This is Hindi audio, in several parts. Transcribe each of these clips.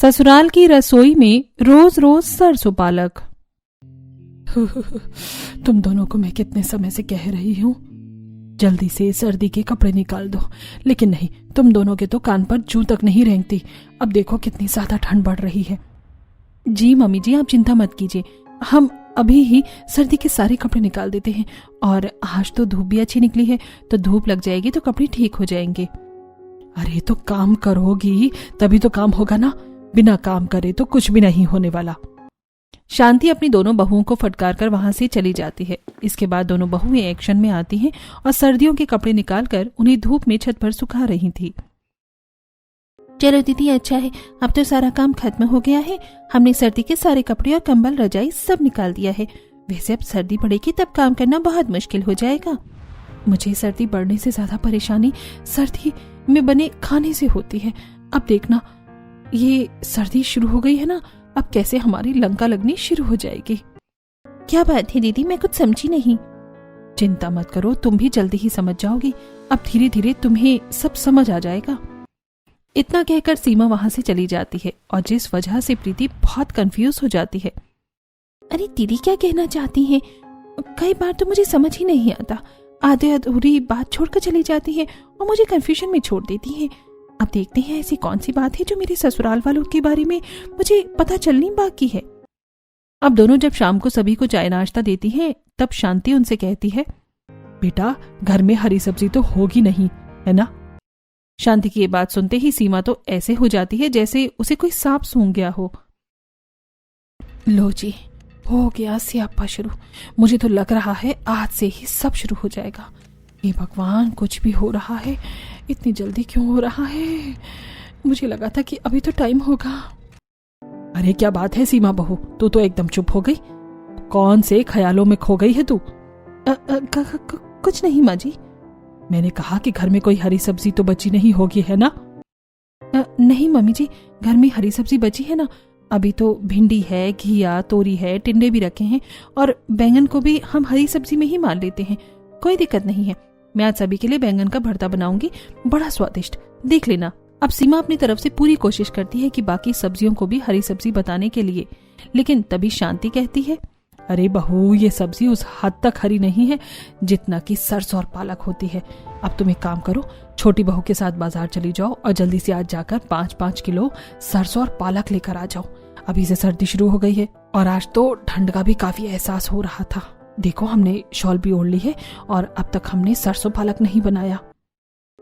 ससुराल की रसोई में रोज रोज सरसों पालक। तुम दोनों को मैं कितने समय से कह रही हूँ जल्दी से सर्दी के कपड़े निकाल दो, लेकिन नहीं, तुम दोनों के तो कान पर जूं तक नहीं रेंगती। अब देखो कितनी ज्यादा ठंड बढ़ रही है। जी मम्मी जी, आप चिंता मत कीजिए, हम अभी ही सर्दी के सारे कपड़े निकाल देते हैं। और आज तो धूप भी अच्छी निकली है, तो धूप लग जाएगी तो कपड़े ठीक हो जाएंगे। अरे तो काम करोगी तभी तो काम होगा ना, बिना काम करे तो कुछ भी नहीं होने वाला। शांति अपनी दोनों बहुओं को फटकार कर वहां से चली जाती है। इसके बाद दोनों बहुएं एक्शन में आती हैं और सर्दियों के कपड़े निकालकर उन्हें धूप में छत पर सुखा रही थी। चलो दीदी, अच्छा है, अब तो सारा काम खत्म हो गया है। हमने सर्दी के सारे कपड़े और कंबल रजाई सब निकाल दिया है। वैसे अब सर्दी पड़ेगी तब काम करना बहुत मुश्किल हो जाएगा। मुझे सर्दी बढ़ने से ज्यादा परेशानी सर्दी में बने खाने से होती है। अब देखना, ये सर्दी शुरू हो गई है ना, अब कैसे हमारी लंका लगनी शुरू हो जाएगी। क्या बात है दीदी, मैं कुछ समझी नहीं। चिंता मत करो, तुम भी जल्दी ही समझ जाओगी। अब धीरे धीरे तुम्हें सब समझ आ जाएगा। इतना कहकर सीमा वहां से चली जाती है और जिस वजह से प्रीति बहुत कंफ्यूज हो जाती है। अरे दीदी क्या कहना चाहती हैं? कई बार तो मुझे समझ ही नहीं आता, आधे अधूरी बात छोड़कर चली जाती है और मुझे कंफ्यूजन में छोड़ देती है। अब देखते हैं ऐसी कौन सी बात है जो मेरे ससुराल वालों के बारे में मुझे पता चलनी बाकी है। अब दोनों जब शाम को सभी को चाय नाश्ता देती हैं, तब शांति उनसे कहती है, बेटा घर में हरी सब्जी तो होगी नहीं, है ना? शांति की ये बात सुनते ही सीमा तो ऐसे हो जाती है जैसे उसे कोई सांप सूंघ गया हो। लो जी, हो गया स्यापा शुरू। मुझे तो लग रहा है आज से ही सब शुरू हो जाएगा। हे भगवान, कुछ भी हो रहा है, इतनी जल्दी क्यों हो रहा है? मुझे लगा था कि अभी तो टाइम होगा। अरे क्या बात है सीमा बहू, तू तो एकदम चुप हो गई। कौन से ख्यालों में खो गई है तू? कुछ नहीं माँ जी। मैंने कहा कि घर में कोई हरी सब्जी तो बची नहीं होगी, है ना? नहीं मम्मी जी, घर में हरी सब्जी बची है ना। अभी तो भिंडी है, घिया, तोरी है, टिंडे भी रखे हैं और बैंगन को भी हम हरी सब्जी में ही मान लेते हैं। कोई दिक्कत नहीं है। मैं आज सभी के लिए बैंगन का भरता बनाऊंगी, बड़ा स्वादिष्ट, देख लेना। अब सीमा अपनी तरफ से पूरी कोशिश करती है कि बाकी सब्जियों को भी हरी सब्जी बताने के लिए, लेकिन तभी शांति कहती है, अरे बहू, ये सब्जी उस हद तक हरी नहीं है जितना कि सरसों और पालक होती है। अब तुम एक काम करो, छोटी बहू के साथ बाजार चली जाओ और जल्दी से आज जाकर 5-5 किलो सरसों और पालक लेकर आ जाओ। अभी से सर्दी शुरू हो गई है और आज तो ठंड का भी काफी एहसास हो रहा था। देखो, हमने शॉल भी ओढ़ ली है और अब तक हमने सरसों पालक नहीं बनाया।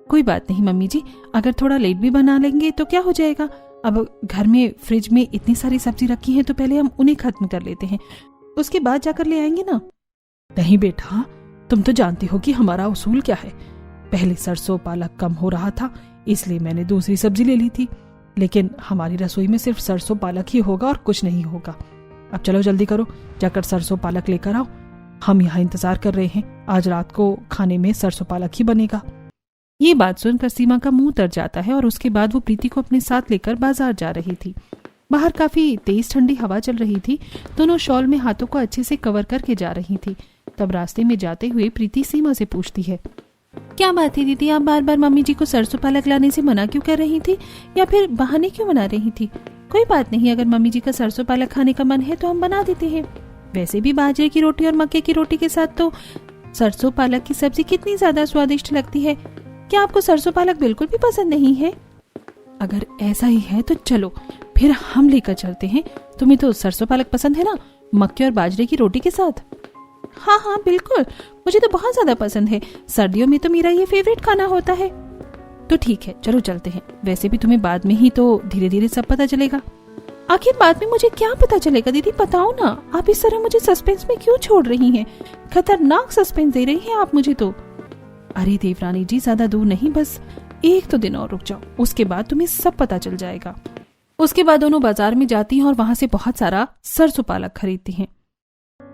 कोई बात नहीं मम्मी जी, अगर थोड़ा लेट भी बना लेंगे तो क्या हो जाएगा। अब घर में फ्रिज में इतनी सारी सब्जी रखी है तो पहले हम उन्हें खत्म कर लेते हैं, उसके बाद जाकर ले आएंगे ना। नहीं बेटा, तुम तो जानती हो कि हमारा उसूल क्या है। पहले सरसों पालक कम हो रहा था इसलिए मैंने दूसरी सब्जी ले ली थी, लेकिन हमारी रसोई में सिर्फ सरसों पालक ही होगा और कुछ नहीं होगा। अब चलो जल्दी करो, जाकर सरसों पालक लेकर आओ। हम यहाँ इंतजार कर रहे हैं, आज रात को खाने में सरसों पालक ही बनेगा। ये बात सुनकर सीमा का मुंह तर जाता है और उसके बाद वो प्रीति को अपने साथ लेकर बाजार जा रही थी। बाहर काफी तेज ठंडी हवा चल रही थी। दोनों शॉल में हाथों को अच्छे से कवर करके जा रही थी। तब रास्ते में जाते हुए प्रीति सीमा से पूछती है, क्या बात है दीदी, आप बार बार मम्मी जी को सरसों पालक लाने से मना क्यों कर रही थी, या फिर बहाने क्यों बना रही थी? कोई बात नहीं, अगर मम्मी जी का सरसों पालक खाने का मन है तो हम बना देते हैं। वैसे भी बाजरे की रोटी और मक्के की रोटी के साथ तो सरसों पालक की सब्जी कितनी ज्यादा स्वादिष्ट लगती है। क्या आपको सरसों पालक बिल्कुल भी पसंद नहीं है? अगर ऐसा ही है तो चलो फिर हम लेकर चलते हैं। तुम्हें तो सरसों पालक पसंद है ना, मक्के और बाजरे की रोटी के साथ? हाँ हाँ बिल्कुल, मुझे तो बहुत ज्यादा पसंद है। सर्दियों में तो मेरा ये फेवरेट खाना होता है। तो ठीक है, चलो चलते हैं। वैसे भी तुम्हें बाद में ही तो धीरे धीरे सब पता चलेगा। आखिर बाद में मुझे क्या पता चलेगा दीदी, बताओ ना। आप इस तरह मुझे सस्पेंस में क्यों छोड़ रही हैं? खतरनाक सस्पेंस दे रही हैं आप मुझे तो। अरे देवरानी जी, ज्यादा दूर नहीं, बस 1 दिन और रुक जाओ, उसके बाद तुम्हें सब पता चल जाएगा। उसके बाद दोनों बाजार में जाती हैं और वहां से बहुत सारा सरसों पालक खरीदती हैं।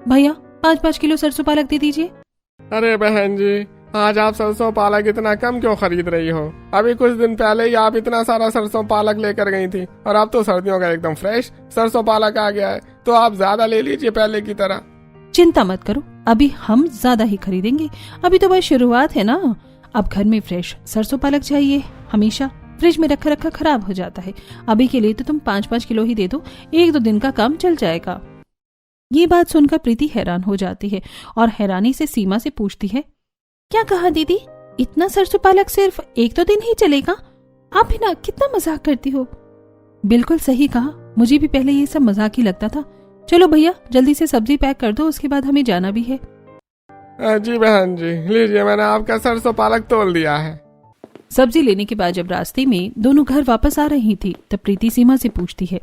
भैया 5-5 किलो सरसों पालक दे दीजिए। अरे बहन जी, आज आप सरसों पालक इतना कम क्यों खरीद रही हो? अभी कुछ दिन पहले ही आप इतना सारा सरसों पालक लेकर गई थी और अब तो सर्दियों का एकदम फ्रेश सरसों पालक आ गया है, तो आप ज्यादा ले लीजिए पहले की तरह। चिंता मत करो, अभी हम ज्यादा ही खरीदेंगे। अभी तो बस शुरुआत है ना। अब घर में फ्रेश सरसों पालक चाहिए हमेशा, फ्रिज में रखा रखा खराब हो जाता है। अभी के लिए तो तुम 5-5 किलो ही दे दो, 1-2 दिन का काम चल जाएगा। ये बात सुनकर प्रीति हैरान हो जाती है और हैरानी से सीमा से पूछती है, क्या कहा दीदी, इतना सरसों पालक सिर्फ 1-2 दिन ही चलेगा? आप भी ना कितना मजाक करती हो। बिल्कुल सही कहा, मुझे भी पहले ये सब मजाक ही लगता था। चलो भैया जल्दी से सब्जी पैक कर दो, उसके बाद हमें जाना भी है। जी बहन जी, लीजिए मैंने आपका सरसों पालक तोल दिया है। सब्जी लेने के बाद जब रास्ते में दोनों घर वापस आ रही थी तब प्रीति सीमा से पूछती है,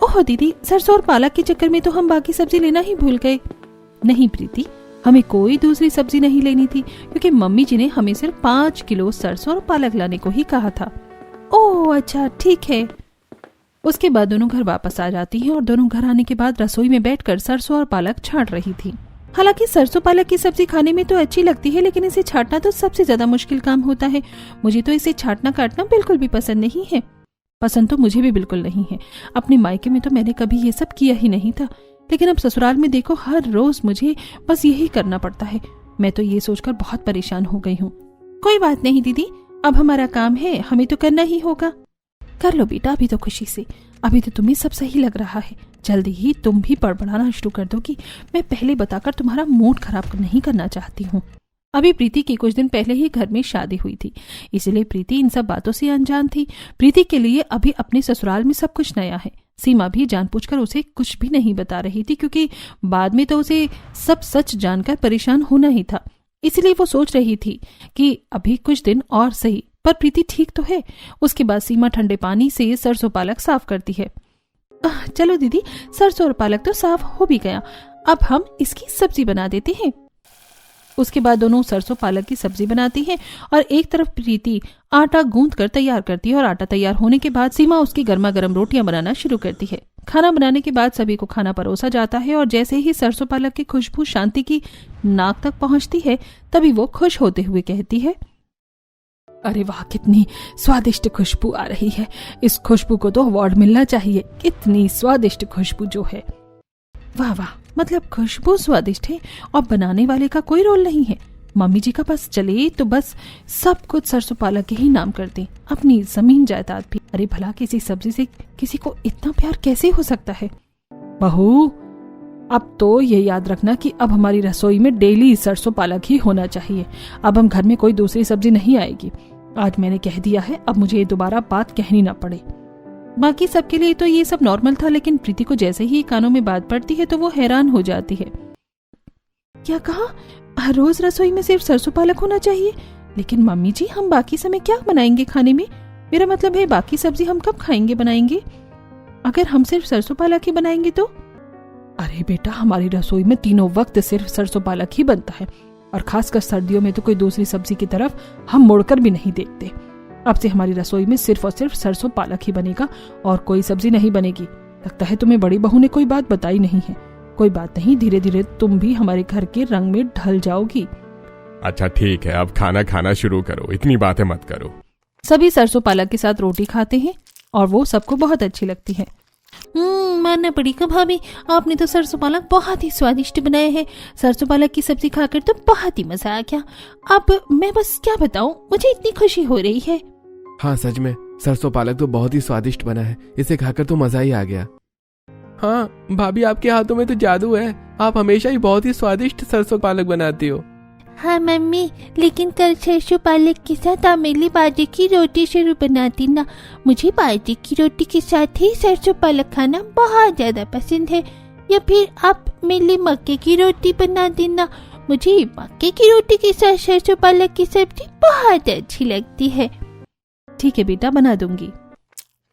ओह दीदी, सरसों और पालक के चक्कर में तो हम बाकी सब्जी लेना ही भूल गए। नहीं प्रीति, हमें कोई दूसरी सब्जी नहीं लेनी थी, क्योंकि मम्मी जी ने हमें सिर्फ 5 किलो सरसों और पालक लाने को ही कहा था। ओह अच्छा ठीक है। उसके बाद दोनों घर वापस आ जाती हैं और दोनों घर आने के बाद रसोई में बैठकर सरसों और पालक छांट रही थी। हालांकि सरसों पालक की सब्जी खाने में तो अच्छी लगती है, लेकिन इसे छांटना तो सबसे ज्यादा मुश्किल काम होता है। मुझे तो इसे छांटना काटना बिल्कुल भी पसंद नहीं है। पसंद तो मुझे भी बिल्कुल नहीं है। अपने मायके में तो मैंने कभी ये सब किया ही नहीं था, लेकिन अब ससुराल में देखो हर रोज मुझे बस यही करना पड़ता है। मैं तो ये सोचकर बहुत परेशान हो गई हूँ। कोई बात नहीं दीदी, अब हमारा काम है, हमें तो करना ही होगा। कर लो बेटा अभी तो खुशी से, अभी तो तुम्हें सब सही लग रहा है। जल्दी ही तुम भी बड़बड़ाना शुरू कर दोगी। मैं पहले बताकर तुम्हारा मूड खराब नहीं करना चाहती हूँ। अभी प्रीति की कुछ दिन पहले ही घर में शादी हुई थी, इसलिए प्रीति इन सब बातों से अनजान थी। प्रीति के लिए अभी अपने ससुराल में सब कुछ नया है। सीमा भी जानबूझकर उसे कुछ भी नहीं बता रही थी, क्योंकि बाद में तो उसे सब सच जानकर परेशान होना ही था। इसलिए वो सोच रही थी कि अभी कुछ दिन और सही, पर प्रीति ठीक तो है। उसके बाद सीमा ठंडे पानी से सरसों पालक साफ करती है। चलो दीदी, सरसों और पालक तो साफ हो भी गया, अब हम इसकी सब्जी बना देते हैं। उसके बाद दोनों सरसों पालक की सब्जी बनाती हैं और एक तरफ प्रीति आटा गूंथ कर तैयार करती है और आटा तैयार होने के बाद सीमा उसकी गर्मा गर्म रोटियां बनाना शुरू करती है। खाना बनाने के बाद सभी को खाना परोसा जाता है और जैसे ही सरसों पालक की खुशबू शांति की नाक तक पहुंचती है तभी वो खुश होते हुए कहती है, अरे वाह, कितनी स्वादिष्ट खुशबू आ रही है। इस खुशबू को तो अवार्ड मिलना चाहिए। कितनी स्वादिष्ट खुशबू जो है। वाह वाह, मतलब खुशबू स्वादिष्ट है और बनाने वाले का कोई रोल नहीं है। मम्मी जी का पास चले तो बस सब कुछ सरसों पालक के ही नाम कर दें, अपनी जमीन जायदाद भी। अरे भला किसी सब्जी से किसी को इतना प्यार कैसे हो सकता है। बहू, अब तो ये याद रखना कि अब हमारी रसोई में डेली सरसों पालक ही होना चाहिए। अब हम घर में कोई दूसरी सब्जी नहीं आएगी। आज मैंने कह दिया है, अब मुझे दोबारा बात कहनी ना पड़े। बाकी सबके लिए तो ये सब नॉर्मल था, लेकिन प्रीति को जैसे ही कानों में बात पड़ती है तो वो हैरान हो जाती है। क्या कहा? हर रोज रसोई में सिर्फ सरसों पालक होना चाहिए? लेकिन मम्मी जी, हम बाकी समय क्या बनाएंगे खाने में? मेरा मतलब है बाकी सब्जी हम कब खाएंगे बनाएंगे? अगर हम सिर्फ सरसों पालक ही बनाएंगे तो? अरे बेटा, हमारी रसोई में तीनों वक्त सिर्फ सरसों पालक ही बनता है और खासकर सर्दियों में तो कोई दूसरी सब्जी की तरफ हम मुड़कर भी नहीं देखते। अब से हमारी रसोई में सिर्फ और सिर्फ सरसों पालक ही बनेगा और कोई सब्जी नहीं बनेगी। लगता है तुम्हें बड़ी बहू ने कोई बात बताई नहीं है। कोई बात नहीं, धीरे धीरे तुम भी हमारे घर के रंग में ढल जाओगी। अच्छा ठीक है, अब खाना खाना शुरू करो, इतनी बातें मत करो। सभी सरसों पालक के साथ रोटी खाते हैं और वो सबको बहुत अच्छी लगती है। मानना पड़ेगा भाभी, आपने तो सरसों पालक बहुत ही स्वादिष्ट बनाए हैं। सरसों पालक की सब्जी खाकर तो बहुत ही मजा आ गया। अब मैं बस क्या बताऊं, मुझे इतनी खुशी हो रही है। हाँ सच में, सरसों पालक तो बहुत ही स्वादिष्ट बना है। इसे खाकर तो मजा ही आ गया। हाँ भाभी, आपके हाथों में तो जादू है। आप हमेशा ही बहुत ही स्वादिष्ट सरसों पालक बनाती हो। हाँ मम्मी, लेकिन कल सरसों पालक के साथ आप मेरे लिए बाजरे की रोटी जरूर बनाती ना। मुझे बाजरे की रोटी के साथ ही सरसों पालक खाना बहुत ज्यादा पसंद है। या फिर आप मेरे लिए मक्के की रोटी बना देना। मुझे मक्के की रोटी के साथ सरसों पालक की सब्जी बहुत अच्छी लगती है। ठीक है बेटा, बना दूंगी।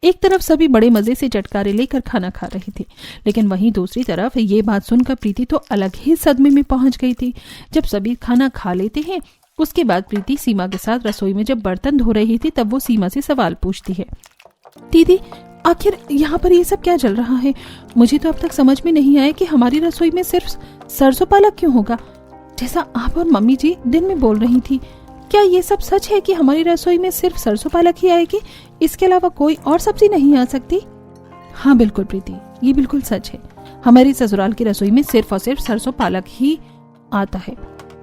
एक तरफ सभी बड़े मजे से चटकारे लेकर खाना खा रही थी, लेकिन वहीं दूसरी तरफ ये बात सुनकर प्रीति तो अलग ही सदमे में पहुंच गई थी। जब सभी खाना खा लेते हैं उसके बाद प्रीति सीमा के साथ रसोई में जब बर्तन धो रही थी तब वो सीमा से सवाल पूछती है, दीदी आखिर यहाँ पर ये सब क्या चल रहा है? मुझे तो अब तक समझ में नहीं आया कि हमारी रसोई में सिर्फ सरसों पालक क्यों होगा, जैसा आप और मम्मी जी दिन में बोल रही थी। क्या ये सब सच है कि हमारी रसोई में सिर्फ सरसों पालक ही आएगी, इसके अलावा कोई और सब्जी नहीं आ सकती? हाँ बिल्कुल प्रीति, ये बिल्कुल सच है। हमारी ससुराल की रसोई में सिर्फ और सिर्फ सरसों पालक ही आता है।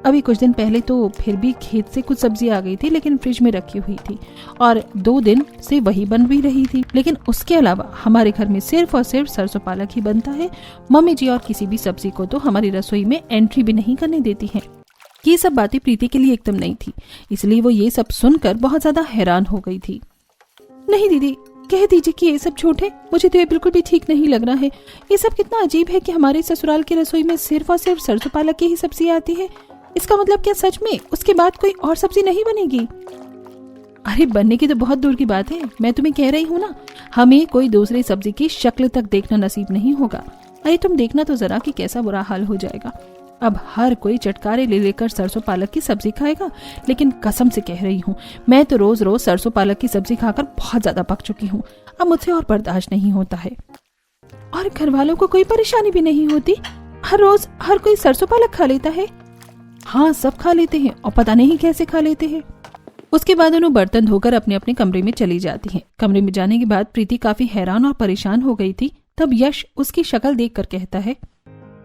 अभी कुछ दिन पहले तो फिर भी खेत से कुछ सब्जी आ गई थी, लेकिन फ्रिज में रखी हुई थी और 2 दिन से वही बन भी रही थी। लेकिन उसके अलावा हमारे घर में सिर्फ और सिर्फ सरसों पालक ही बनता है। मम्मी जी और किसी भी सब्जी को तो हमारी रसोई में एंट्री भी नहीं करने देती हैं। ये सब बातें प्रीति के लिए एकदम नई थी, इसलिए वो ये सब सुनकर बहुत ज्यादा हैरान हो गई थी। नहीं दीदी, कह दीजिए कि ये सब झूठ है। मुझे तो ये बिल्कुल भी ठीक नहीं लग रहा है। ये सब कितना अजीब है कि हमारे ससुराल की रसोई में सिर्फ और सिर्फ सरसों पालक की ही सब्जी आती है। इसका मतलब क्या सच में उसके बाद कोई और सब्जी नहीं बनेगी? अरे बनने की तो बहुत दूर की बात है। मैं तुम्हें कह रही हूँ ना, हमें कोई दूसरी सब्जी की शक्ल तक देखना नसीब नहीं होगा। अरे तुम देखना तो जरा कि कैसा बुरा हाल हो जाएगा। अब हर कोई चटकारे ले लेकर सरसों पालक की सब्जी खाएगा, लेकिन कसम से कह रही हूँ, मैं तो रोज रोज सरसों पालक की सब्जी खाकर बहुत ज्यादा पक चुकी हूँ। अब मुझसे और बर्दाश्त नहीं होता है। और घर वालों को कोई परेशानी भी नहीं होती? हर रोज हर कोई सरसों पालक खा लेता है? हाँ, सब खा लेते हैं और पता नहीं कैसे खा लेते हैं। उसके बाद दोनों बर्तन धोकर अपने अपने कमरे में चली जाती हैं। कमरे में जाने के बाद प्रीति काफी हैरान और परेशान हो गई थी। तब यश उसकी शक्ल देखकर कहता है,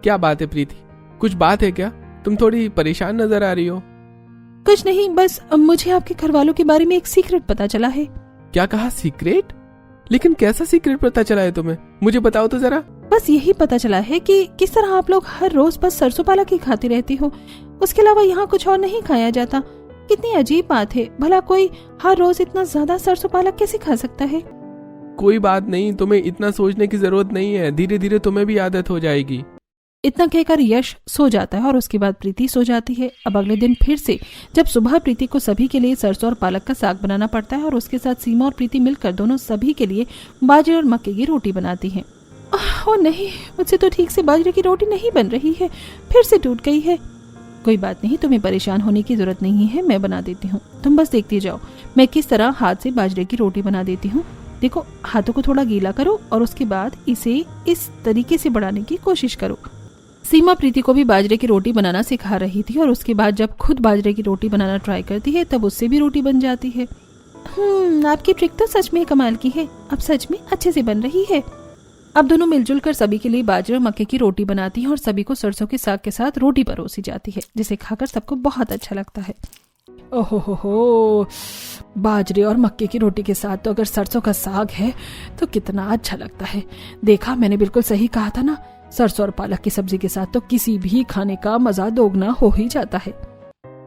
क्या बात है प्रीति, कुछ बात है क्या? तुम थोड़ी परेशान नजर आ रही हो। कुछ नहीं, बस मुझे आपके घर वालों के बारे में एक सीक्रेट पता चला है। क्या कहा? सीक्रेट? लेकिन कैसा सीक्रेट पता चला है तुम्हें? मुझे बताओ तो जरा। बस यही पता चला है कि किस तरह आप लोग हर रोज बस सरसों पालक ही खाती रहती हो, उसके अलावा यहाँ कुछ और नहीं खाया जाता। कितनी अजीब बात है, भला कोई हर रोज इतना ज्यादा सरसों पालक कैसे खा सकता है? कोई बात नहीं, तुम्हें इतना सोचने की जरूरत नहीं है, धीरे धीरे तुम्हें भी आदत हो जाएगी। इतना कहकर यश सो जाता है और उसके बाद प्रीति सो जाती है। अब अगले दिन फिर से जब सुबह प्रीति को सभी के लिए सरसों और पालक का साग बनाना पड़ता है और उसके साथ सीमा और प्रीति मिलकर दोनों सभी के लिए बाजरे और मक्के की रोटी बनाती हैं। ओह नहीं, मुझसे तो ठीक से बाजरे की रोटी नहीं बन रही है, फिर से टूट गई है। कोई बात नहीं, तुम्हें परेशान होने की जरूरत नहीं है, मैं बना देती हूँ। तुम बस देखती जाओ मैं किस तरह हाथ से बाजरे की रोटी बना देती हूँ। देखो, हाथों को थोड़ा गीला करो और उसके बाद इसे इस तरीके से बढ़ाने की कोशिश करो। सीमा प्रीति को भी बाजरे की रोटी बनाना सिखा रही थी और उसके बाद जब खुद बाजरे की रोटी बनाना ट्राई करती है तब उससे भी रोटी बन जाती है। आपकी ट्रिक तो सच में कमाल की है, अब सच में अच्छे से बन रही है। अब दोनों मिलजुल कर सभी के लिए बाजरे और मक्के की रोटी बनाती हैं और सभी को सरसों के साग के साथ रोटी परोसी जाती है, जिसे खाकर सबको बहुत अच्छा लगता है। ओहो हो, बाजरे और मक्के की रोटी के साथ तो अगर सरसों का साग है तो कितना अच्छा लगता है। देखा, मैंने बिल्कुल सही कहा था ना, सरसों और पालक की सब्जी के साथ तो किसी भी खाने का मजा दोगुना हो ही जाता है।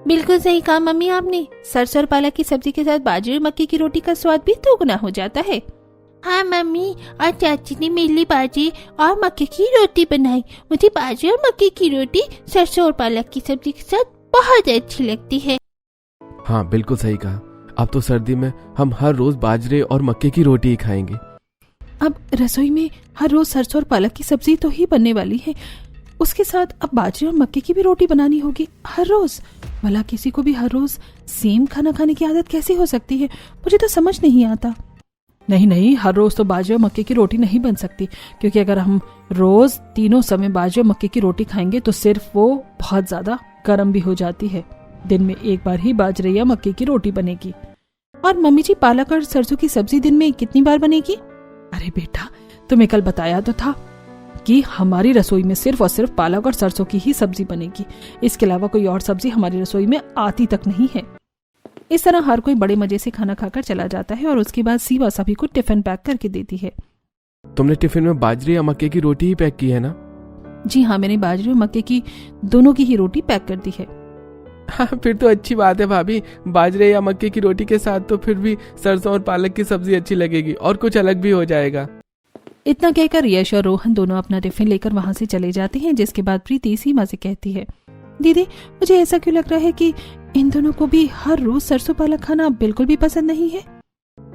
बिल्कुल सही कहा मम्मी आपने, सरसों और पालक की सब्जी के साथ बाजरे और मक्के की रोटी का स्वाद भी दोगुना हो जाता है। हाँ मम्मी, और चाची ने मेरे लिए बाजरे और मक्के की रोटी बनाई। मुझे बाजरे और मक्के की रोटी सरसों और पालक की सब्जी के साथ बहुत अच्छी लगती है। हाँ बिल्कुल सही कहा, अब तो सर्दी में हम हर रोज बाजरे और मक्के की रोटी ही खाएंगे। अब रसोई में हर रोज सरसों और पालक की सब्जी तो ही बनने वाली है, उसके साथ अब बाजरे और मक्के की भी रोटी बनानी होगी हर रोज। भला किसी को भी हर रोज सेम खाना खाने की आदत कैसे हो सकती है? मुझे तो समझ नहीं आता। नहीं, हर रोज तो बाजरे और मक्के की रोटी नहीं बन सकती, क्योंकि अगर हम रोज तीनों समय बाजरे और मक्के की रोटी खाएंगे तो सिर्फ वो बहुत ज्यादा गर्म भी हो जाती है। दिन में एक बार ही बाजरे या मक्के की रोटी बनेगी। और मम्मी जी, पालक और सरसों की सब्जी दिन में कितनी बार बनेगी? अरे बेटा, तुम्हें कल बताया तो था कि हमारी रसोई में सिर्फ और सिर्फ पालक और सरसों की ही सब्जी बनेगी, इसके अलावा कोई और सब्जी हमारी रसोई में आती तक नहीं है। इस तरह हर कोई बड़े मजे से खाना खाकर चला जाता है और उसके बाद सीमा सभी को टिफिन पैक करके देती है। तुमने टिफिन में बाजरे या मक्के की रोटी ही पैक की है ना? जी हाँ, मैंने बाजरे और मक्के की दोनों की ही रोटी पैक कर दी है। हाँ, फिर तो अच्छी बात है भाभी। बाजरे या मक्के की रोटी के साथ तो फिर भी सरसों और पालक की सब्जी अच्छी लगेगी और कुछ अलग भी हो जाएगा। इतना कहकर यश और रोहन दोनों अपना टिफिन लेकर वहां से चले जाते हैं, जिसके बाद प्रीति सीमा से कहती है, दीदी मुझे ऐसा क्यों लग रहा है कि इन दोनों को भी हर रोज सरसों पालक खाना बिल्कुल भी पसंद नहीं है।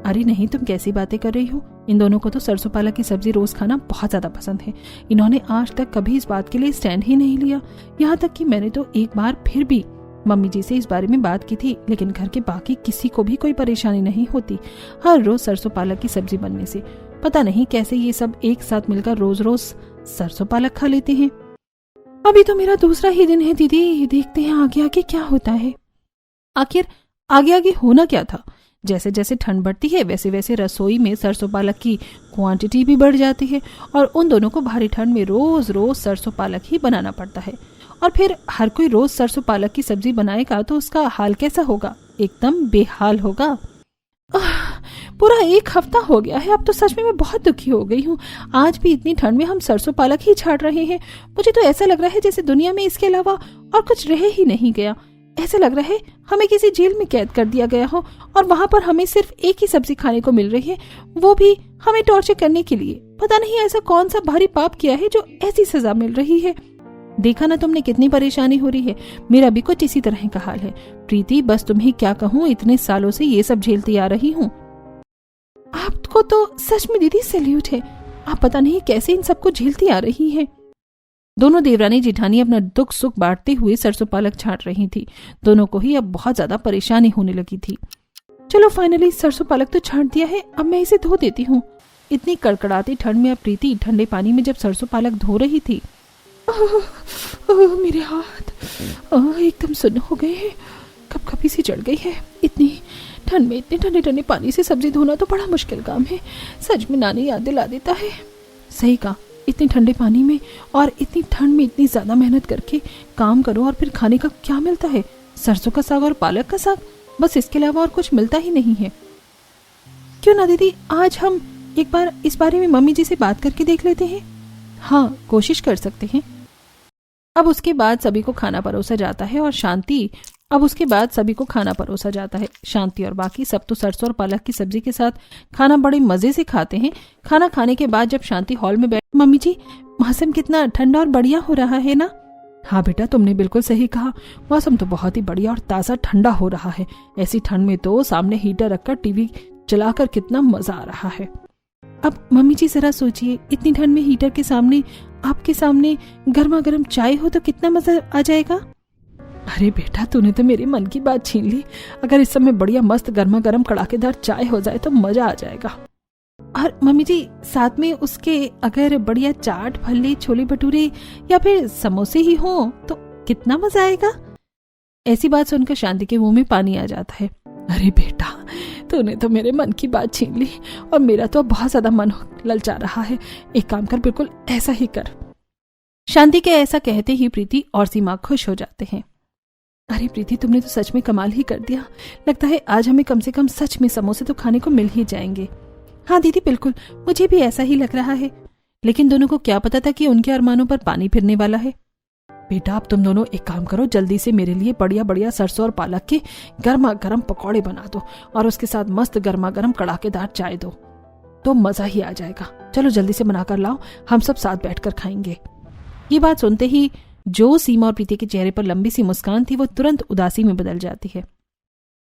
अरे नहीं, तुम कैसी बातें कर रही हो? इन दोनों को तो सरसों पालक की सब्जी रोज खाना बहुत ज्यादा पसंद है। इन्होंने आज तक कभी इस बात के लिए स्टैंड ही नहीं लिया। यहाँ तक कि मैंने तो एक बार फिर भी मम्मी जी से इस बारे में बात की थी, लेकिन घर के बाकी किसी को भी कोई परेशानी नहीं होती हर रोज सरसों पालक की सब्जी बनने से। पता नहीं कैसे ये सब एक साथ मिलकर रोज रोज सरसों पालक खा लेते हैं। अभी तो मेरा दूसरा ही दिन है दीदी, देखते हैं आगे आगे क्या होता है। आखिर आगे आगे होना क्या था? जैसे जैसे ठंड बढ़ती है वैसे वैसे रसोई में सरसों पालक की क्वांटिटी भी बढ़ जाती है और उन दोनों को भारी ठंड में रोज रोज सरसों पालक ही बनाना पड़ता है। और फिर हर कोई रोज सरसों पालक की सब्जी बनाएगा तो उसका हाल कैसा होगा? एकदम बेहाल होगा। पूरा 1 हफ्ता हो गया है, अब तो सच में मैं बहुत दुखी हो गई हूँ। आज भी इतनी ठंड में हम सरसों पालक ही छाड़ रहे हैं। मुझे तो ऐसा लग रहा है जैसे दुनिया में इसके अलावा और कुछ रह ही नहीं गया। ऐसा लग रहा है हमें किसी जेल में कैद कर दिया गया हो और वहां पर हमें सिर्फ एक ही सब्जी खाने को मिल रही है, वो भी हमें टॉर्चर करने के लिए। पता नहीं ऐसा कौन सा भारी पाप किया है जो ऐसी सजा मिल रही है। देखा ना तुमने कितनी परेशानी हो रही है। मेरा भी कुछ इसी तरह का हाल है। प्रीति, बस तुम्हें क्या कहूँ, इतने सालों से ये सब झेलती आ रही हूँ। आपको तो सच में दीदी सैल्यूट है। आप पता नहीं कैसे इन सबको झेलती आ रही हैं। दोनों देवरानी जेठानी अपना दुख सुख बांटते हुए सरसों पालक छांट रही थी। दोनों को ही अब बहुत ज्यादा परेशानी होने लगी थी। चलो फाइनली सरसों पालक तो छांट दिया है, अब मैं इसे धो देती हूँ। इतनी कड़कड़ाती ठंड में अब प्रीति ठंडे पानी में जब सरसों पालक धो रही थी, मेरे हाथ एकदम सुन्न हो गए हैं, कपकपी सी चढ़ गई है। इतनी ठंड में इतने ठंडे ठंडे पानी से सब्जी धोना तो बड़ा मुश्किल काम है। सच में नानी याद दिला देता है। सही कहा, इतने ठंडे पानी में और इतनी ठंड में इतनी ज्यादा मेहनत करके काम करो और फिर खाने का क्या मिलता है? सरसों का साग और पालक का साग, बस इसके अलावा और कुछ मिलता ही नहीं है। क्यों ना दीदी, आज हम एक बार इस बारे में मम्मी जी से बात करके देख लेते हैं। हाँ, कोशिश कर सकते हैं। अब उसके बाद सभी को खाना परोसा जाता है और शांति और बाकी सब तो सरसों और पालक की सब्जी के साथ खाना बड़े मजे से खाते हैं। खाना खाने के बाद जब शांति हॉल में बैठ, मम्मी जी मौसम कितना ठंडा और बढ़िया हो रहा है ना? हाँ बेटा, तुमने बिल्कुल सही कहा। मौसम तो बहुत ही बढ़िया और ताज़ा ठंडा हो रहा है। ऐसी ठंड में तो सामने हीटर रखकर टीवी चलाकर कितना मजा आ रहा है। अब मम्मी जी जरा सोचिए, इतनी ठंड में हीटर के सामने, आपके सामने गर्मा गर्म चाय हो तो कितना मजा आ जाएगा। अरे बेटा, तूने तो मेरे मन की बात छीन ली। अगर इस समय बढ़िया मस्त गर्मा गर्म कड़ाकेदार चाय हो जाए तो मजा आ जाएगा। और मम्मी जी साथ में उसके अगर बढ़िया चाट, फल्ली, छोले भटूरे या फिर समोसे ही हो तो कितना मजा आएगा। ऐसी बात सुनकर शांति के मुंह में पानी आ जाता है। अरे बेटा, तूने तो मेरे मन की बात छीन ली और मेरा तो बहुत ज्यादा मन ललचा रहा है। एक काम कर, बिल्कुल ऐसा ही कर। शांति के ऐसा कहते ही प्रीति और सीमा खुश हो जाते हैं। अरे प्रीति, तुमने तो सच में कमाल ही कर दिया। लगता है आज हमें कम से कम सच में समोसे तो खाने को मिल ही जाएंगे। हाँ दीदी बिल्कुल, मुझे भी ऐसा ही लग रहा है। लेकिन दोनों को क्या पता था कि उनके अरमानों पर पानी फिरने वाला है। बेटा, अब तुम दोनों एक काम करो, जल्दी से मेरे लिए बढ़िया बढ़िया सरसों और पालक के गर्मा गर्म पकौड़े बना दो और उसके साथ मस्त गर्मा गर्म कड़ाकेदार चाय दो, तो मजा ही आ जाएगा। चलो जल्दी से बनाकर लाओ, हम सब साथ बैठकर खाएंगे। ये बात सुनते ही जो सीमा और प्रीति के चेहरे पर लंबी सी मुस्कान थी वो तुरंत उदासी में बदल जाती है।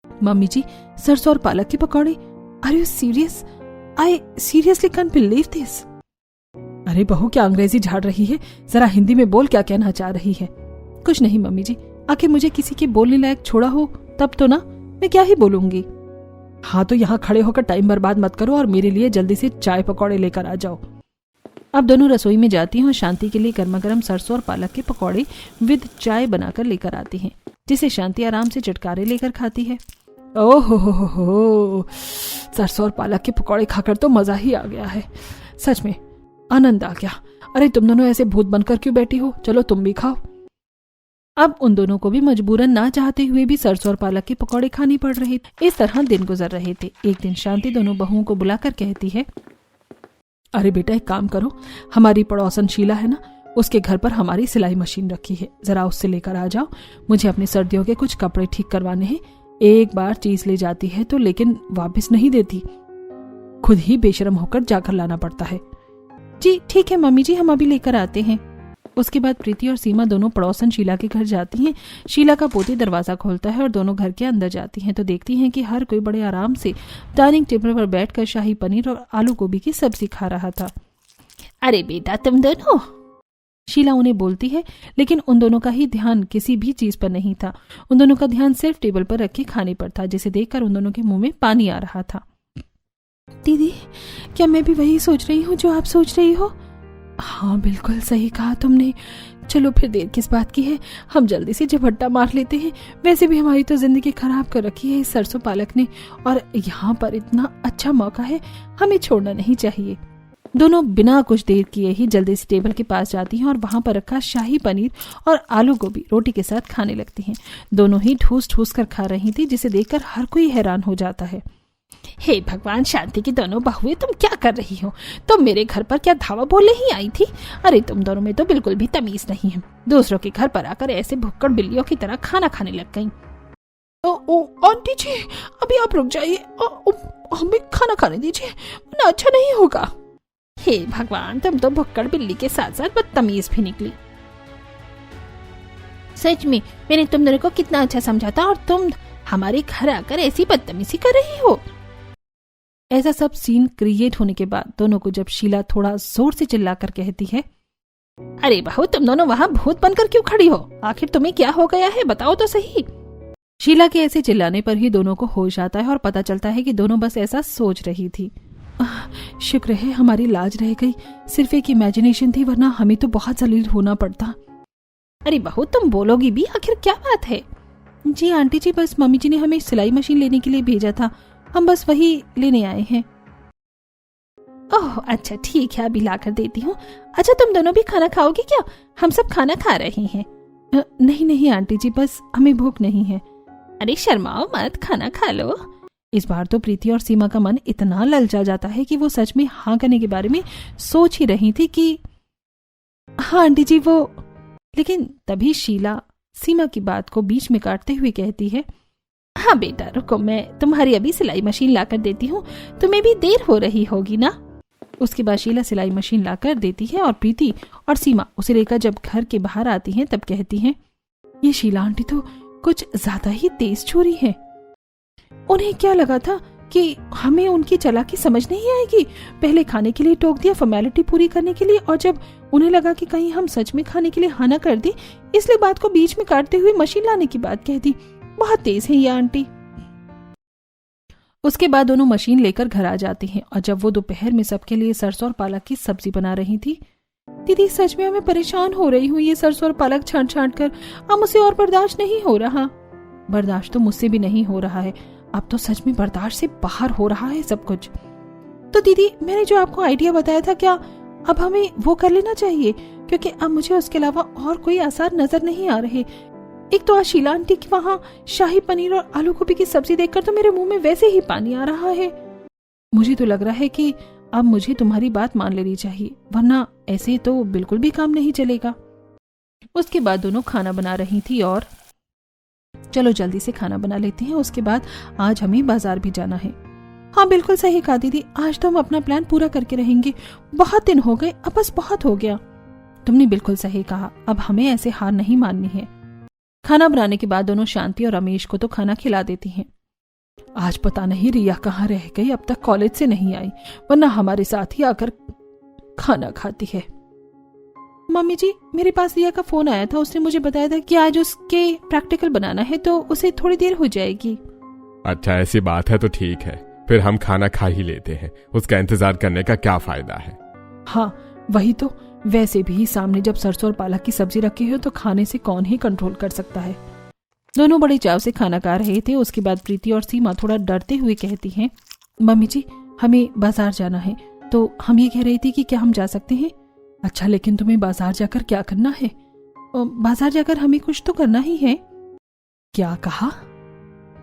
मम्मी जी, सरसों और पालक के पकौड़े? Are you serious? I seriously can't believe this. अरे बहू, क्या अंग्रेजी झाड़ रही है? जरा हिंदी में बोल, क्या कहना चाह रही है? कुछ नहीं मम्मी जी, आखिर मुझे किसी के बोलने लायक छोड़ा हो तब तो ना, मैं क्या ही बोलूंगी। हाँ तो यहाँ खड़े होकर टाइम बर्बाद मत करो और मेरे लिए जल्दी से चाय पकौड़े लेकर आ जाओ। अब दोनों रसोई में जाती हैं और शांति के लिए गर्मा गर्म सरसों और पालक के पकौड़े विद चाय बनाकर लेकर आती हैं, जिसे शांति आराम से चटकारे लेकर खाती है। ओहो हो, सरसों और पालक के पकौड़े खाकर तो मजा ही आ गया है। सच में आनंद आ गया। अरे तुम दोनों ऐसे भूत बनकर क्यों बैठी हो? चलो तुम भी खाओ। अब उन दोनों को भी मजबूरन ना चाहते हुए भी सरसों और पालक के पकौड़े खाने पड़ रहे थे। इस तरह दिन गुजर रहे थे। एक दिन शांति दोनों बहुओं को बुलाकर कहती है, अरे बेटा एक काम करो, हमारी पड़ोसन शीला है ना, उसके घर पर हमारी सिलाई मशीन रखी है, जरा उससे लेकर आ जाओ। मुझे अपने सर्दियों के कुछ कपड़े ठीक करवाने हैं। एक बार चीज ले जाती है तो लेकिन वापस नहीं देती, खुद ही बेशरम होकर जाकर लाना पड़ता है। जी ठीक है मम्मी जी, हम अभी लेकर आते हैं। उसके बाद प्रीति और सीमा दोनों पड़ोसन शीला के घर जाती हैं। शीला का पोती दरवाजा खोलता है और दोनों घर के अंदर जाती हैं तो देखती हैं कि हर कोई बड़े आराम से डाइनिंग टेबल पर बैठकर शाही पनीर और आलू गोभी की सब्जी खा रहा था। अरे बेटा तुम दोनों, शीला उन्हें बोलती है, लेकिन उन दोनों का ही ध्यान किसी भी चीज पर नहीं था। उन दोनों का ध्यान सिर्फ टेबल पर रखे खाने पर था, जिसे देखकर उन दोनों के मुंह में पानी आ रहा था। दीदी, क्या मैं भी वही सोच रही हूँ जो आप सोच रही हो? हाँ बिल्कुल सही कहा तुमने। चलो फिर देर किस बात की है, हम जल्दी से झपट्टा मार लेते हैं। वैसे भी हमारी तो जिंदगी खराब कर रखी है इस सरसों पालक ने, और यहाँ पर इतना अच्छा मौका है, हमें छोड़ना नहीं चाहिए। दोनों बिना कुछ देर किए ही जल्दी से टेबल के पास जाती हैं और वहां पर रखा शाही पनीर और आलू गोभी रोटी के साथ खाने लगती हैं। दोनों ही ठूस ठूस कर खा रही थी, जिसे देखकर हर कोई हैरान हो जाता है। हे भगवान, शांति की दोनों बहुएं, तुम क्या कर रही हो? तुम मेरे घर पर क्या धावा बोले ही आई थी? अरे तुम दोनों में तो बिल्कुल भी तमीज नहीं है। दूसरों के घर पर आकर ऐसे भुक्कड़ बिल्लियों की तरह खाना खाने लग गई। ओ आंटी जी, अभी आप रुक जाइए, हमें खाना खाने दीजिए, वरना अच्छा नहीं होगा। हे भगवान, तुम तो भुक्कड़ बिल्ली के साथ साथ बदतमीज भी निकली। सच में मैंने तुम दोनों को कितना अच्छा समझा था और तुम हमारे घर आकर ऐसी बदतमीजी कर रही हो। ऐसा सब सीन क्रिएट होने के बाद दोनों को जब शीला थोड़ा जोर से चिल्लाकर कहती है, अरे बहू, तुम दोनों वहाँ भूत बनकर क्यों खड़ी हो? आखिर तुम्हें क्या हो गया है, बताओ तो सही। शीला के ऐसे चिल्लाने पर ही दोनों को होश आता है और पता चलता है कि दोनों बस ऐसा सोच रही थी। शुक्र है हमारी लाज रह गई, सिर्फ एक इमेजिनेशन थी, वरना हमें तो बहुत जलील होना पड़ता। अरे बहू, तुम बोलोगी भी, आखिर क्या बात है? जी आंटी जी, बस मम्मी जी ने हमें सिलाई मशीन लेने के लिए भेजा था, हम बस वही लेने आए हैं। ओह अच्छा, ठीक है, अभी ला कर देती हूँ। अच्छा, तुम दोनों भी खाना खाओगी क्या? हम सब खाना खा रहे हैं। नहीं आंटी जी, बस हमें भूख नहीं है। अरे शर्माओ मत, खाना खा लो। इस बार तो प्रीति और सीमा का मन इतना ललचा जाता है कि वो सच में हाँ करने के बारे में सोच ही रही थी कि हाँ आंटी जी वो। लेकिन तभी शीला सीमा की बात को बीच में काटते हुए कहती है, हाँ बेटा रुको, मैं तुम्हारी अभी सिलाई मशीन लाकर देती हूँ, तुम्हें भी देर हो रही होगी ना। उसके बाद शीला सिलाई मशीन लाकर देती है और प्रीति और सीमा उसे लेकर जब घर के बाहर आती हैं तब कहती हैं, ये शीला आंटी तो कुछ ज्यादा ही तेज छोरी है। उन्हें क्या लगा था कि हमें उनकी चालाकी समझ नहीं आएगी? पहले खाने के लिए टोक दिया फॉर्मेलिटी पूरी करने के लिए, और जब उन्हें लगा कि कहीं हम सच में खाने के लिए हाँ ना कर दी, इसलिए बात को बीच में काटते हुए मशीन लाने की बात कह दी। बहुत तेज है ये आंटी। उसके बाद दोनों मशीन लेकर घर आ जाती हैं और जब वो दोपहर में सबके लिए सरसों और पालक की सब्जी बना रही थी, दीदी सच में मैं परेशान हो रही हूँ, ये सरसों और पालक छांट छांट कर अब मुझसे और बर्दाश्त नहीं हो रहा। बर्दाश्त तो मुझसे भी नहीं हो रहा है, अब तो सच में बर्दाश्त से बाहर हो रहा है सब कुछ। तो दीदी मैंने जो आपको आइडिया बताया था, क्या अब हमें वो कर लेना चाहिए? क्योंकि अब मुझे उसके अलावा और कोई आसार नजर नहीं आ रहे। एक तो आज शीला आंटी की वहाँ शाही पनीर और आलू गोभी की सब्जी देखकर तो मेरे मुंह में वैसे ही पानी आ रहा है। मुझे तो लग रहा है कि अब मुझे तुम्हारी बात मान लेनी चाहिए, वरना ऐसे तो बिल्कुल भी काम नहीं चलेगा। उसके बाद दोनों खाना बना रही थी और चलो जल्दी से खाना बना लेती हैं, उसके बाद आज हमें बाजार भी जाना है। हाँ बिल्कुल सही कहा दीदी, आज तो हम अपना प्लान पूरा करके रहेंगे। बहुत दिन हो गए, अब बस बहुत हो गया। तुमने बिल्कुल सही कहा, अब हमें ऐसे हार नहीं माननी है। खाना बनाने के बाद दोनों शांति और रमेश को तो खाना खिला देती हैं। आज पता नहीं रिया कहाँ रह गई, अब तक कॉलेज से नहीं आई, वरना हमारे साथ ही आकर खाना खाती है। मम्मी जी मेरे पास रिया का फोन आया था, उसने मुझे बताया था कि आज उसके प्रैक्टिकल बनाना है तो उसे थोड़ी देर हो जाएगी। अच्छा ऐसी बात है तो ठीक है, फिर हम खाना खा ही लेते हैं, उसका इंतजार करने का क्या फायदा है। हाँ वही तो, वैसे भी सामने जब सरसों और पालक की सब्जी रखी हो तो खाने से कौन ही कंट्रोल कर सकता है। दोनों बड़े चाव से खाना खा रहे थे। उसके बाद प्रीति और सीमा थोड़ा डरते हुए कहती हैं, मम्मी जी हमें बाजार जाना है, तो हम ये कह रही थी कि क्या हम जा सकते हैं? अच्छा लेकिन तुम्हें बाजार जाकर क्या करना है? बाजार जाकर हमें कुछ तो करना ही है। क्या कहा?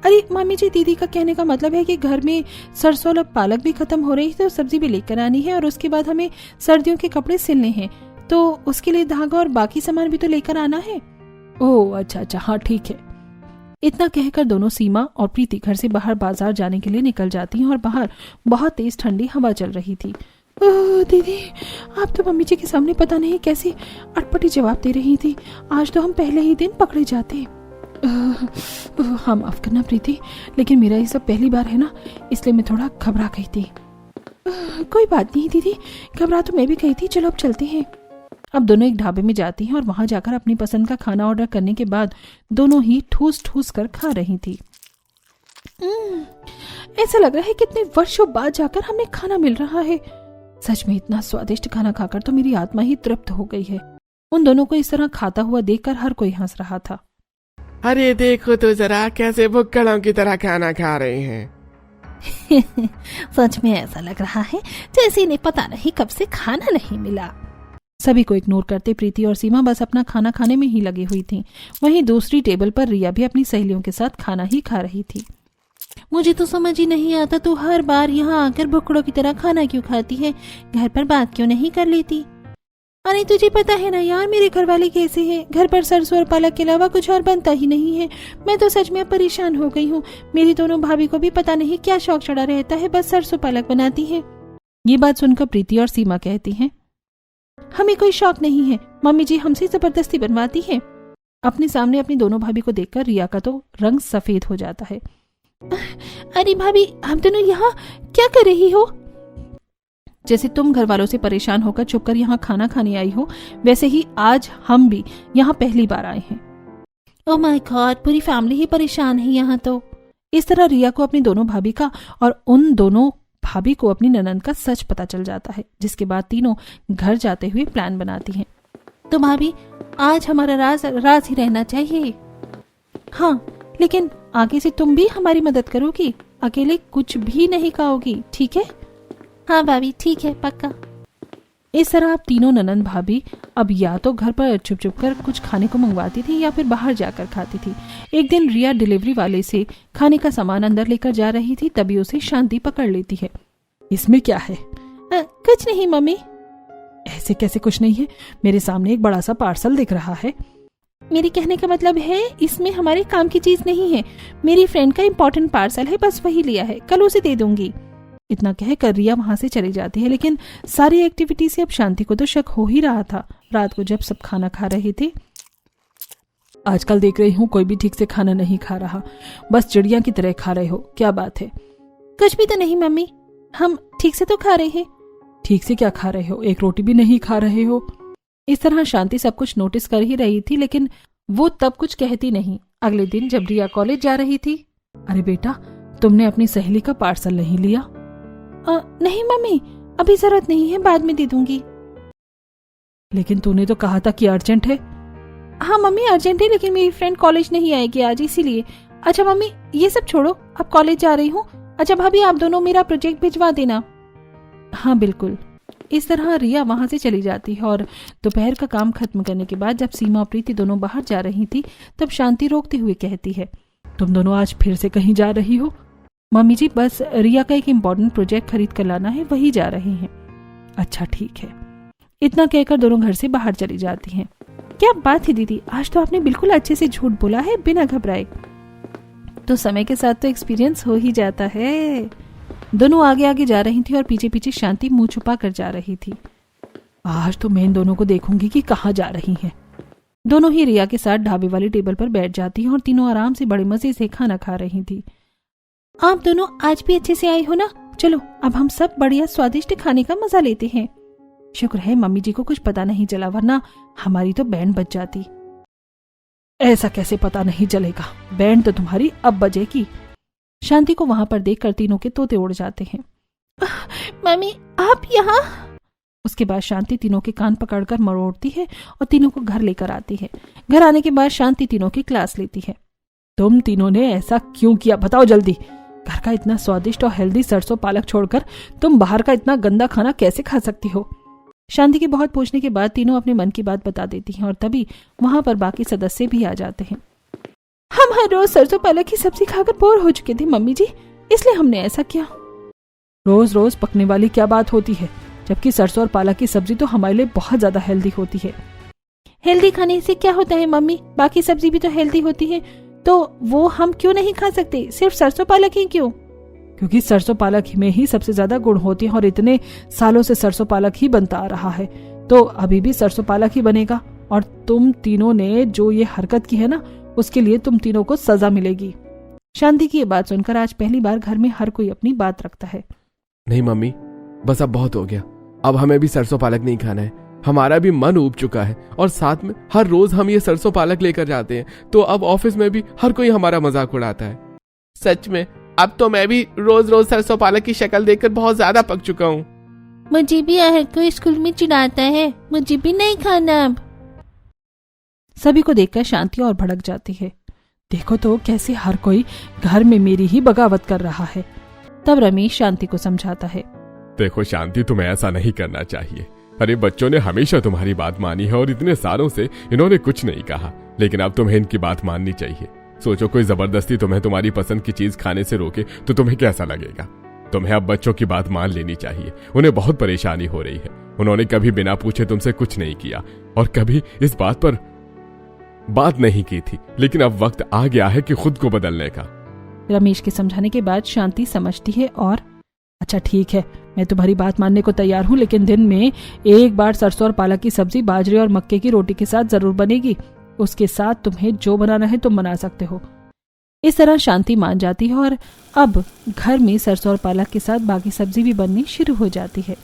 अरे मम्मी जी दीदी का कहने का मतलब है कि घर में सरसों और पालक भी खत्म हो रही है तो सब्जी भी लेकर आनी है, और उसके बाद हमें सर्दियों के कपड़े सिलने हैं, तो उसके लिए धागा और बाकी सामान भी तो लेकर आना है। ओह अच्छा हाँ ठीक है। इतना कहकर दोनों सीमा और प्रीति घर से बाहर बाजार जाने के लिए निकल जाती हैं और बाहर बहुत तेज ठंडी हवा चल रही थी। दीदी आप तो मम्मी जी के सामने पता नहीं कैसे अटपटी जवाब दे रही थी, आज तो हम पहले ही दिन पकड़े जाते। हाँ माफ करना प्रीति, लेकिन मेरा ये सब पहली बार है ना, इसलिए मैं थोड़ा घबरा गई थी। कोई बात नहीं दीदी, घबरा तो मैं भी गई थी, चलो अब चलते हैं। अब दोनों एक ढाबे में जाती हैं और वहां जाकर अपनी पसंद का खाना ऑर्डर करने के बाद दोनों ही ठूस ठूस कर खा रही थी। ऐसा लग रहा है कितने वर्षों बाद जाकर हमें खाना मिल रहा है। सच में इतना स्वादिष्ट खाना खाकर तो मेरी आत्मा ही तृप्त हो गई है। उन दोनों को इस तरह खाता हुआ देखकर हर कोई हंस रहा था। अरे देखो तो जरा कैसे भुक्कड़ों की तरह खाना खा रहे हैं। सच में ऐसा लग रहा है जैसे इन्हें पता नहीं कब से खाना नहीं मिला। सभी को इग्नोर करते प्रीति और सीमा बस अपना खाना खाने में ही लगी हुई थीं। वहीं दूसरी टेबल पर रिया भी अपनी सहेलियों के साथ खाना ही खा रही थी। मुझे तो समझ ही नहीं आता तू हर बार यहाँ आकर भुक्कड़ों की तरह खाना क्यों खाती है, घर पर बात क्यों नहीं कर लेती। अरे तुझे पता है ना यार मेरे घर वाले कैसे हैं, घर पर सरसों और पालक के अलावा कुछ और बनता ही नहीं है। मैं तो सच में परेशान हो गई हूँ। मेरी दोनों भाभी को भी पता नहीं क्या शौक चढ़ा रहता है, बस सरसों पालक बनाती है। ये बात सुनकर प्रीति और सीमा कहती हैं, हमें कोई शौक नहीं है, मम्मी जी हमसे जबरदस्ती बनवाती है। अपने सामने अपनी दोनों भाभी को देखकर रिया का तो रंग सफेद हो जाता है। अरे भाभी हम दोनों यहाँ क्या कर रही हो? जैसे तुम घर वालों से परेशान होकर चुपकर यहाँ खाना खाने आई हो, वैसे ही आज हम भी यहाँ पहली बार आए हैं। ओह माय गॉड, पूरी फैमिली ही परेशान है यहाँ तो। इस तरह रिया को अपनी दोनों भाभी का और उन दोनों भाभी को अपनी ननद का सच पता चल जाता है, जिसके बाद तीनों घर जाते हुए प्लान बनाती हैं। तो भाभी आज हमारा राज ही रहना चाहिए। हाँ, लेकिन आगे से तुम भी हमारी मदद करोगी, अकेले कुछ भी नहीं खाओगी, ठीक है? हाँ भाभी ठीक है, पक्का। इस तरह आप तीनों ननद भाभी अब या तो घर पर छुप छुप कर कुछ खाने को मंगवाती थी या फिर बाहर जाकर खाती थी। एक दिन रिया डिलीवरी वाले से खाने का सामान अंदर लेकर जा रही थी, तभी उसे शांति पकड़ लेती है। इसमें क्या है? कुछ नहीं मम्मी। ऐसे कैसे कुछ नहीं है? मेरे सामने एक बड़ा सा पार्सल दिख रहा है। मेरे कहने का मतलब है इसमें हमारे काम की चीज नहीं है, मेरी फ्रेंड का इम्पोर्टेंट पार्सल है, बस वही लिया है, कल उसे दे दूंगी। इतना कहकर रिया वहां से चली जाती है, लेकिन सारी एक्टिविटी से अब शांति को तो शक हो ही रहा था। रात को जब सब खाना खा रहे थे, आजकल देख रही हूँ कोई भी ठीक से खाना नहीं खा रहा, बस चिड़िया की तरह खा रहे हो, क्या बात है? कुछ भी तो नहीं मम्मी, हम ठीक से तो खा रहे हैं। ठीक से क्या खा रहे हो? एक रोटी भी नहीं खा रहे हो। इस तरह शांति सब कुछ नोटिस कर ही रही थी, लेकिन वो तब कुछ कहती नहीं। अगले दिन जब रिया कॉलेज जा रही थी, अरे बेटा, तुमने अपनी सहेली का पार्सल नहीं लिया? नहीं मम्मी, अभी जरूरत नहीं है, बाद में दे दूंगी। लेकिन तूने तो कहा था कि अर्जेंट है। हाँ मम्मी अर्जेंट है, लेकिन मेरी फ्रेंड कॉलेज नहीं आएगी आज, इसीलिए। अच्छा मम्मी ये सब छोड़ो, अब कॉलेज जा रही हूँ। अच्छा भाभी आप दोनों मेरा प्रोजेक्ट भिजवा देना। हाँ बिल्कुल। इस तरह रिया वहां से चली जाती है और दोपहर का काम खत्म करने के बाद जब सीमा और प्रीति दोनों बाहर जा रही थी, तब शांति रोकते हुए कहती है, तुम दोनों आज फिर से कहीं जा रही हो? मम्मी जी बस रिया का एक इम्पोर्टेंट प्रोजेक्ट खरीद कर लाना है, वही जा रहे हैं। अच्छा ठीक है। इतना कहकर दोनों घर से बाहर चली जाती हैं। क्या बात है दीदी, आज तो आपने बिल्कुल अच्छे से झूठ बोला है बिना घबराए। तो समय के साथ तो एक्सपीरियंस हो ही जाता है। दोनों आगे आगे जा रही थी और पीछे पीछे शांति मुंह छुपा कर जा रही थी। आज तो मैं इन दोनों को देखूंगी कि कहाँ जा रही हैं। दोनों ही रिया के साथ ढाबे वाली टेबल पर बैठ जाती हैं और तीनों आराम से बड़े मजे से खाना खा रही थी। आप दोनों आज भी अच्छे से आई हो ना? चलो अब हम सब बढ़िया स्वादिष्ट खाने का मजा लेते हैं। शुक्र है मम्मी जी को कुछ पता नहीं चला, वरना हमारी तो बैंड बज जाती। ऐसा कैसे पता नहीं चलेगा? बैंड तो तुम्हारी अब बजेगी। शांति को वहां पर देखकर तीनों के तोते उड़ जाते हैं। मम्मी आप यहाँ? उसके बाद शांति तीनों के कान पकड़कर मरोड़ती है और तीनों को घर लेकर आती है। घर आने के बाद शांति तीनों की क्लास लेती है। तुम तीनों ने ऐसा क्यों किया, बताओ जल्दी। घर का इतना स्वादिष्ट और हेल्दी सरसों पालक छोड़कर तुम बाहर का इतना गंदा खाना कैसे खा सकती हो? शांति के बहुत पूछने के बाद तीनों अपने मन की बात बता देती हैं और तभी वहां पर बाकी सदस्य भी आ जाते हैं। हम हर रोज सरसों पालक की सब्जी खाकर बोर हो चुके थे मम्मी जी, इसलिए हमने ऐसा किया। रोज रोज पकने वाली क्या बात होती है, जबकि सरसों और पालक की सब्जी तो हमारे लिए बहुत ज्यादा हेल्दी होती है। हेल्दी खाने से क्या होता है मम्मी, बाकी सब्जी भी तो हेल्दी होती है, तो वो हम क्यों नहीं खा सकते? सिर्फ सरसों पालक ही क्यों? क्योंकि सरसों पालक में ही सबसे ज्यादा गुण होते हैं और इतने सालों से सरसों पालक ही बनता आ रहा है, तो अभी भी सरसों पालक ही बनेगा। और तुम तीनों ने जो ये हरकत की है ना, उसके लिए तुम तीनों को सजा मिलेगी। शांति की ये बात सुनकर आज पहली बार घर में हर कोई अपनी बात रखता है। नहीं मम्मी, बस अब बहुत हो गया, अब हमें भी सरसों पालक नहीं खाना है। हमारा भी मन ऊब चुका है और साथ में हर रोज हम ये सरसों पालक लेकर जाते हैं, तो अब ऑफिस में भी हर कोई हमारा मजाक उड़ाता है। सच में अब तो मैं भी रोज रोज सरसों पालक की शक्ल देखकर बहुत ज्यादा पक चुका हूँ। मुझे भी हर कोई स्कूल में चिढ़ाता है, मुझे भी नहीं खाना अब। सभी को देखकर शांति और भड़क जाती है। देखो तो कैसे हर कोई घर में मेरी ही बगावत कर रहा है। तब रमेश शांति को समझाता है। देखो शांति, तुम्हें ऐसा नहीं करना चाहिए। अरे बच्चों ने हमेशा तुम्हारी बात मानी है और इतने सालों से इन्होंने कुछ नहीं कहा, लेकिन अब तुम्हें इनकी बात माननी चाहिए। सोचो कोई जबरदस्ती तुम्हें तुम्हारी पसंद की चीज खाने से रोके तो तुम्हें कैसा लगेगा। तुम्हें अब बच्चों की बात मान लेनी चाहिए। उन्हें बहुत परेशानी हो रही है। उन्होंने कभी बिना पूछे तुमसे कुछ नहीं किया और कभी इस बात पर बात नहीं की थी, लेकिन अब वक्त आ गया है कि खुद को बदलने का। रमेश के समझाने के बाद शांति समझती है और अच्छा ठीक है, मैं तुम्हारी बात मानने को तैयार हूँ, लेकिन दिन में एक बार सरसों और पालक की सब्जी बाजरे और मक्के की रोटी के साथ जरूर बनेगी। उसके साथ तुम्हें जो बनाना है तुम बना सकते हो। इस तरह शांति मान जाती है और अब घर में सरसों और पालक के साथ बाकी सब्जी भी बननी शुरू हो जाती है।